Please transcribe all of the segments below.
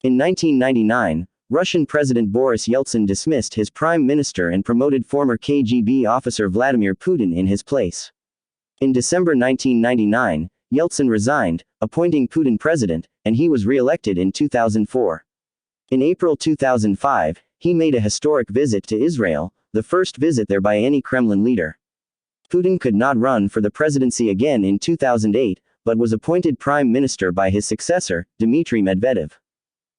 In 1999, Russian President Boris Yeltsin dismissed his prime minister and promoted former KGB officer Vladimir Putin in his place. In December 1999, Yeltsin resigned, appointing Putin president, and he was re-elected in 2004. In April 2005, he made a historic visit to Israel, the first visit there by any Kremlin leader. Putin could not run for the presidency again in 2008, but was appointed prime minister by his successor, Dmitry Medvedev.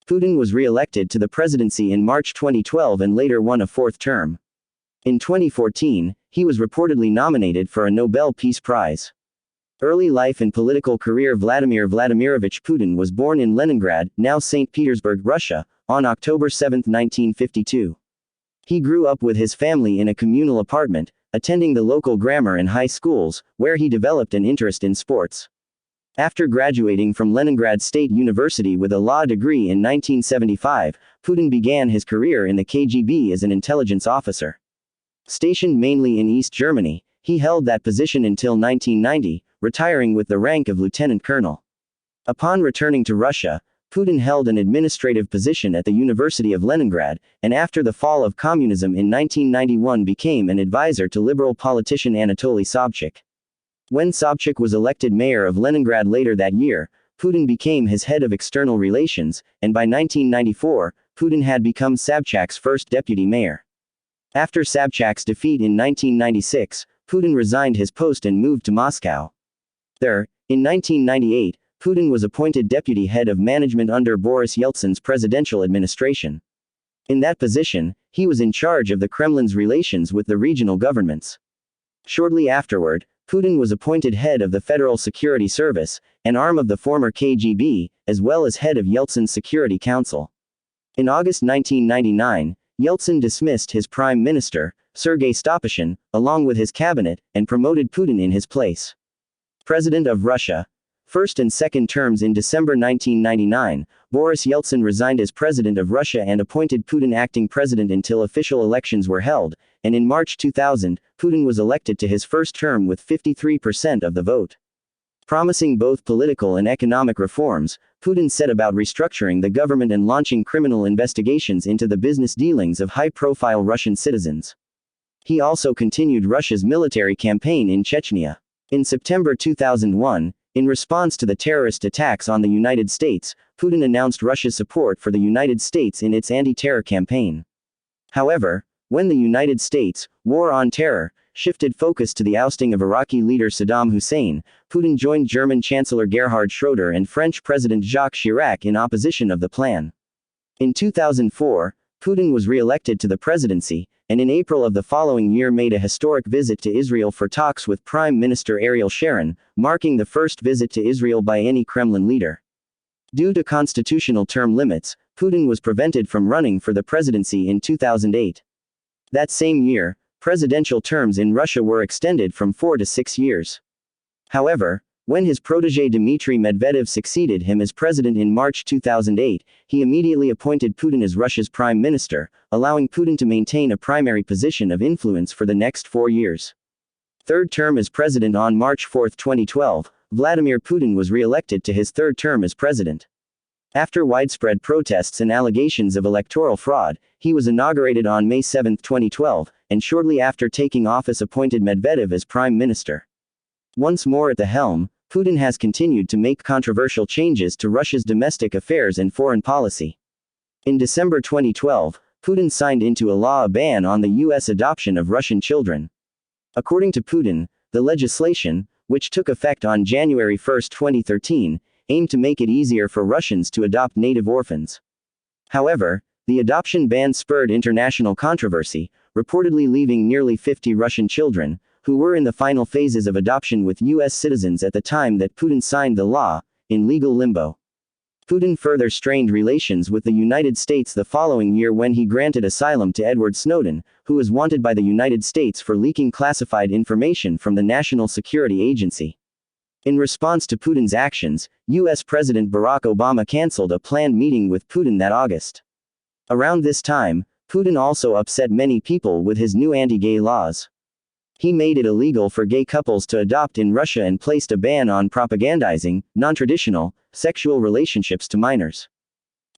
Putin was re-elected to the presidency in March 2012 and later won a fourth term. In 2014, he was reportedly nominated for a Nobel Peace Prize. Early life and political career. Vladimir Vladimirovich Putin was born in Leningrad, now St. Petersburg, Russia, on October 7, 1952. He grew up with his family in a communal apartment, attending the local grammar and high schools, where he developed an interest in sports. After graduating from Leningrad State University with a law degree in 1975, Putin began his career in the KGB as an intelligence officer. Stationed mainly in East Germany, he held that position until 1990, retiring with the rank of lieutenant colonel. Upon returning to Russia, Putin held an administrative position at the University of Leningrad, and after the fall of communism in 1991 became an advisor to liberal politician Anatoly Sobchak. When Sobchak was elected mayor of Leningrad later that year, Putin became his head of external relations, and by 1994, Putin had become Sobchak's first deputy mayor. After Sobchak's defeat in 1996, Putin resigned his post and moved to Moscow. There, in 1998, Putin was appointed deputy head of management under Boris Yeltsin's presidential administration. In that position, he was in charge of the Kremlin's relations with the regional governments. Shortly afterward, Putin was appointed head of the Federal Security Service, an arm of the former KGB, as well as head of Yeltsin's Security Council. In August 1999, Yeltsin dismissed his prime minister, Sergei Stopashin, along with his cabinet, and promoted Putin in his place. President of Russia. First and second terms. In December 1999, Boris Yeltsin resigned as president of Russia and appointed Putin acting president until official elections were held, and in March 2000, Putin was elected to his first term with 53% of the vote. Promising both political and economic reforms, Putin set about restructuring the government and launching criminal investigations into the business dealings of high-profile Russian citizens. He also continued Russia's military campaign in Chechnya. In September 2001, in response to the terrorist attacks on the United States, Putin announced Russia's support for the United States in its anti-terror campaign. However, when the United States' war on terror shifted focus to the ousting of Iraqi leader Saddam Hussein, Putin joined German Chancellor Gerhard Schröder and French President Jacques Chirac in opposition of the plan. In 2004, Putin was re-elected to the presidency, and in April of the following year made a historic visit to Israel for talks with Prime Minister Ariel Sharon, marking the first visit to Israel by any Kremlin leader. Due to constitutional term limits, Putin was prevented from running for the presidency in 2008. That same year, presidential terms in Russia were extended from 4 to 6 years. However, when his protege Dmitry Medvedev succeeded him as president in March 2008, he immediately appointed Putin as Russia's prime minister, allowing Putin to maintain a primary position of influence for the next 4 years. Third term as president. On March 4, 2012, Vladimir Putin was re-elected to his third term as president. After widespread protests and allegations of electoral fraud, he was inaugurated on May 7, 2012, and shortly after taking office appointed Medvedev as prime minister. Once more at the helm, Putin has continued to make controversial changes to Russia's domestic affairs and foreign policy. In December 2012, Putin signed into a law a ban on the U.S. adoption of Russian children. According to Putin, the legislation, which took effect on January 1, 2013, aimed to make it easier for Russians to adopt native orphans. However, the adoption ban spurred international controversy, reportedly leaving nearly 50 Russian children, who were in the final phases of adoption with U.S. citizens at the time that Putin signed the law, in legal limbo. Putin further strained relations with the United States the following year when he granted asylum to Edward Snowden, who was wanted by the United States for leaking classified information from the National Security Agency. In response to Putin's actions, U.S. President Barack Obama canceled a planned meeting with Putin that August. Around this time, Putin also upset many people with his new anti-gay laws. He made it illegal for gay couples to adopt in Russia and placed a ban on propagandizing non-traditional sexual relationships to minors.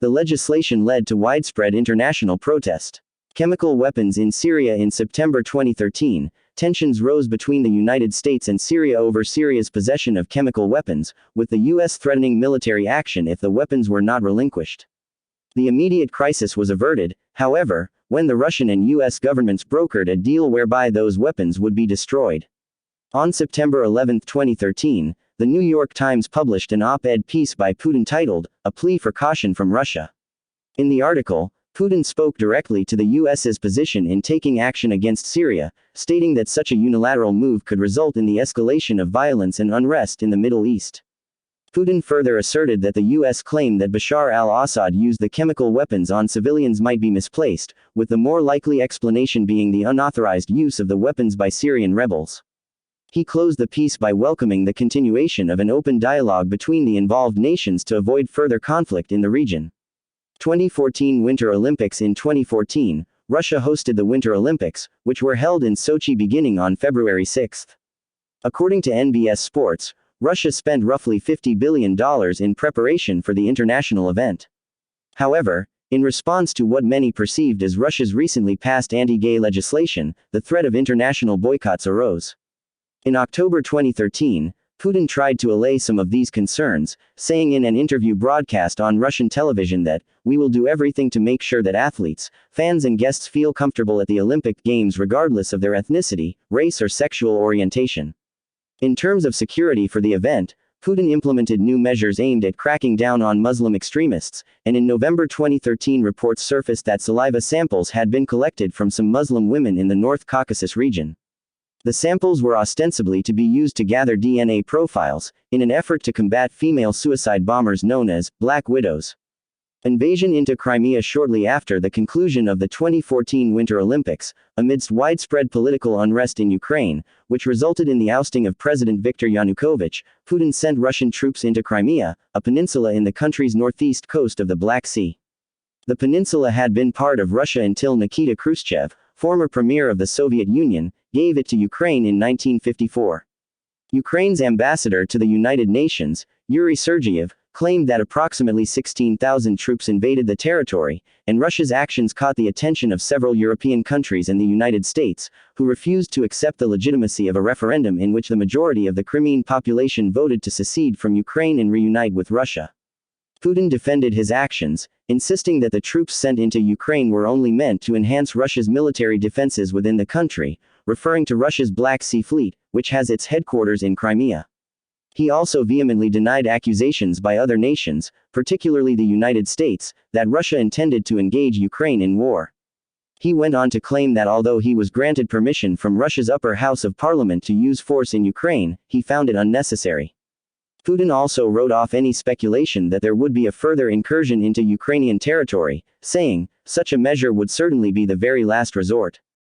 The legislation led to widespread international protest. Chemical weapons in Syria. In September 2013, tensions rose between the United States and Syria over Syria's possession of chemical weapons, with the U.S. threatening military action if the weapons were not relinquished. The immediate crisis was averted, however, when the Russian and U.S. governments brokered a deal whereby those weapons would be destroyed. On September 11, 2013, the New York Times published an op-ed piece by Putin titled, "A Plea for Caution from Russia." In the article, Putin spoke directly to the U.S.'s position in taking action against Syria, stating that such a unilateral move could result in the escalation of violence and unrest in the Middle East. Putin further asserted that the U.S. claim that Bashar al-Assad used the chemical weapons on civilians might be misplaced, with the more likely explanation being the unauthorized use of the weapons by Syrian rebels. He closed the piece by welcoming the continuation of an open dialogue between the involved nations to avoid further conflict in the region. 2014 Winter Olympics. In 2014, Russia hosted the Winter Olympics, which were held in Sochi beginning on February 6. According to NBS Sports, Russia spent roughly $50 billion in preparation for the international event. However, in response to what many perceived as Russia's recently passed anti-gay legislation, the threat of international boycotts arose. In October 2013, Putin tried to allay some of these concerns, saying in an interview broadcast on Russian television that, "We will do everything to make sure that athletes, fans and guests feel comfortable at the Olympic Games regardless of their ethnicity, race or sexual orientation." In terms of security for the event, Putin implemented new measures aimed at cracking down on Muslim extremists, and in November 2013 reports surfaced that saliva samples had been collected from some Muslim women in the North Caucasus region. The samples were ostensibly to be used to gather DNA profiles, in an effort to combat female suicide bombers known as Black Widows. Invasion into Crimea. Shortly after the conclusion of the 2014 Winter Olympics, amidst widespread political unrest in Ukraine, which resulted in the ousting of President Viktor Yanukovych, Putin sent Russian troops into Crimea, a peninsula in the country's northeast coast of the Black Sea. The peninsula had been part of Russia until Nikita Khrushchev, former premier of the Soviet Union, gave it to Ukraine in 1954. Ukraine's ambassador to the United Nations, Yuri Sergeyev, claimed that approximately 16,000 troops invaded the territory, and Russia's actions caught the attention of several European countries and the United States, who refused to accept the legitimacy of a referendum in which the majority of the Crimean population voted to secede from Ukraine and reunite with Russia. Putin defended his actions, insisting that the troops sent into Ukraine were only meant to enhance Russia's military defenses within the country, referring to Russia's Black Sea Fleet, which has its headquarters in Crimea. He also vehemently denied accusations by other nations, particularly the United States, that Russia intended to engage Ukraine in war. He went on to claim that although he was granted permission from Russia's upper house of parliament to use force in Ukraine, he found it unnecessary. Putin also wrote off any speculation that there would be a further incursion into Ukrainian territory, saying, "Such a measure would certainly be the very last resort."